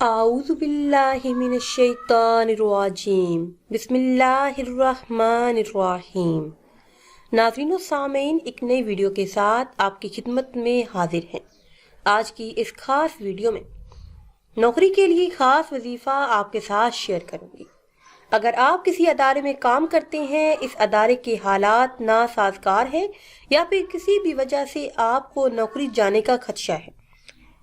اعوذ باللہ من الشیطان الرجیم بسم اللہ الرحمن الرحیم۔ ناظرین و سامعین، ایک نئی ویڈیو کے ساتھ آپ کی خدمت میں حاضر ہیں۔ آج کی اس خاص ویڈیو میں نوکری کے لیے خاص وظیفہ آپ کے ساتھ شیئر کروں گی۔ اگر آپ کسی ادارے میں کام کرتے ہیں، اس ادارے کے حالات ناسازگار ہیں یا پھر کسی بھی وجہ سے آپ کو نوکری جانے کا خدشہ ہے،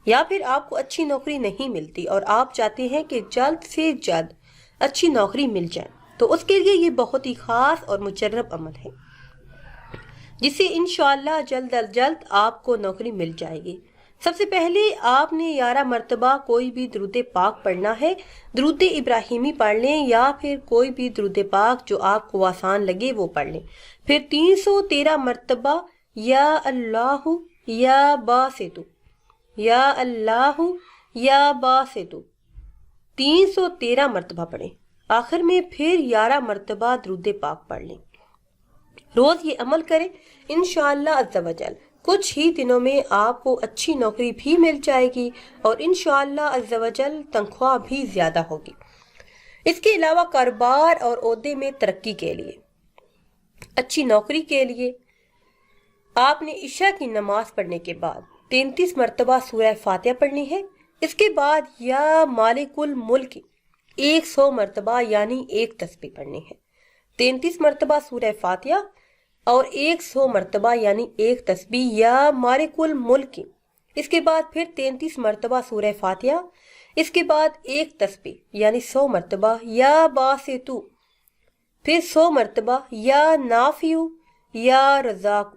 یا پھر آپ کو اچھی نوکری نہیں ملتی اور آپ چاہتے ہیں کہ جلد سے جلد اچھی نوکری مل جائے، تو اس کے لیے یہ بہت ہی خاص اور مجرب عمل ہے جس سے انشاءاللہ جلد از جلد آپ کو نوکری مل جائے گی۔ سب سے پہلے آپ نے 11 مرتبہ کوئی بھی درود پاک پڑھنا ہے۔ درود ابراہیمی پڑھ لیں یا پھر کوئی بھی درود پاک جو آپ کو آسان لگے وہ پڑھ لیں۔ پھر 313 مرتبہ یا اللہ یا باسطو، یا اللہ یا باسطو 313 مرتبہ پڑھیں۔ آخر میں پھر 11 مرتبہ درود پاک پڑھ لیں۔ روز یہ عمل کریں، انشاءاللہ عز و جل کچھ ہی دنوں میں آپ کو اچھی نوکری بھی مل جائے گی اور انشاءاللہ عز و جل تنخواہ بھی زیادہ ہوگی۔ اس کے علاوہ کاروبار اور عہدے میں ترقی کے لیے، اچھی نوکری کے لیے آپ نے عشاء کی نماز پڑھنے کے بعد 33 مرتبہ سورہ فاتحہ پڑھنی ہے۔ اس کے بعد یا مالک الملک 100 مرتبہ یعنی ایک تسبیح پڑھنی ہے۔ 33 مرتبہ سورہ فاتحہ اور 100 مرتبہ یعنی ایک تسبیح یا مالک الملک۔ اس کے بعد پھر 33 مرتبہ سورہ فاتحہ، اس کے بعد ایک تسبیح یعنی 100 مرتبہ یا باسطو، پھر 100 مرتبہ یا نافع یا رزاق۔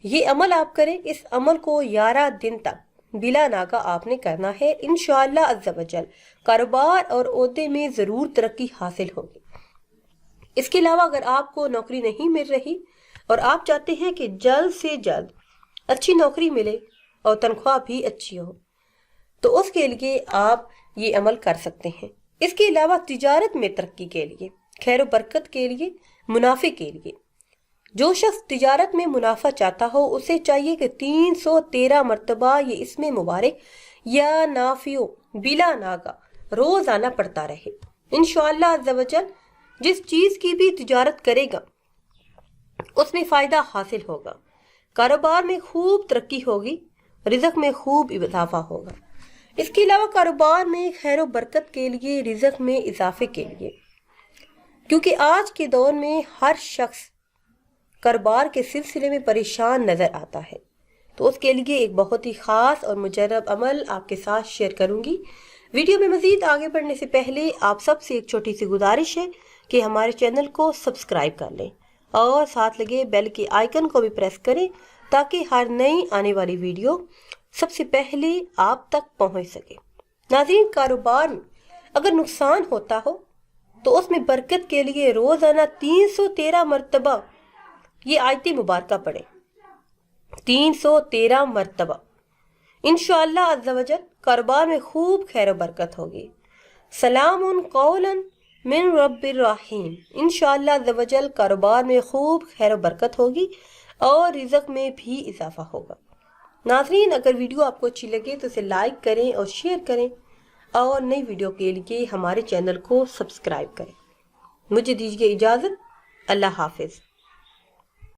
یہ عمل آپ کریں۔ اس عمل کو 11 دن تک بلا ناغہ آپ نے کرنا ہے۔ انشاءاللہ عز و جل کاروبار اور عہدے میں ضرور ترقی حاصل ہوگی۔ اس کے علاوہ اگر آپ کو نوکری نہیں مل رہی اور آپ چاہتے ہیں کہ جلد سے جلد اچھی نوکری ملے اور تنخواہ بھی اچھی ہو، تو اس کے لیے آپ یہ عمل کر سکتے ہیں۔ اس کے علاوہ تجارت میں ترقی کے لیے، خیر و برکت کے لیے، منافع کے لیے، جو شخص تجارت میں منافع چاہتا ہو اسے چاہیے کہ 313 مرتبہ یہ اسم مبارک یا نافع بلا ناغہ روزانہ پڑھتا رہے۔ انشاءاللہ عز و جل جس چیز کی بھی تجارت کرے گا اس میں فائدہ حاصل ہوگا، کاروبار میں خوب ترقی ہوگی، رزق میں خوب اضافہ ہوگا۔ اس کے علاوہ کاروبار میں خیر و برکت کے لیے، رزق میں اضافے کے لیے، کیونکہ آج کے دور میں ہر شخص کاروبار کے سلسلے میں پریشان نظر آتا ہے، تو اس کے لیے ایک بہت ہی خاص اور مجرب عمل آپ کے ساتھ شیئر کروں گی۔ ویڈیو میں مزید آگے بڑھنے سے پہلے آپ سب سے ایک چھوٹی سی گزارش ہے کہ ہمارے چینل کو سبسکرائب کر لیں اور ساتھ لگے بیل کے آئیکن کو بھی پریس کریں تاکہ ہر نئی آنے والی ویڈیو سب سے پہلے آپ تک پہنچ سکے۔ ناظرین، کاروبار میں اگر نقصان ہوتا ہو تو اس میں برکت کے لیے روزانہ 313 مرتبہ یہ آیت مبارکہ پڑھیں، 313 مرتبہ۔ انشاءاللہ عز و جل کاروبار میں خوب خیر و برکت ہوگی۔ سلام قولا من رب الرحیم۔ انشاءاللہ عز و جل کاروبار میں خوب خیر و برکت ہوگی اور رزق میں بھی اضافہ ہوگا۔ ناظرین، اگر ویڈیو آپ کو اچھی لگے تو اسے لائک کریں اور شیئر کریں اور نئی ویڈیو کے لیے ہمارے چینل کو سبسکرائب کریں۔ مجھے دیجیے اجازت، اللہ حافظ۔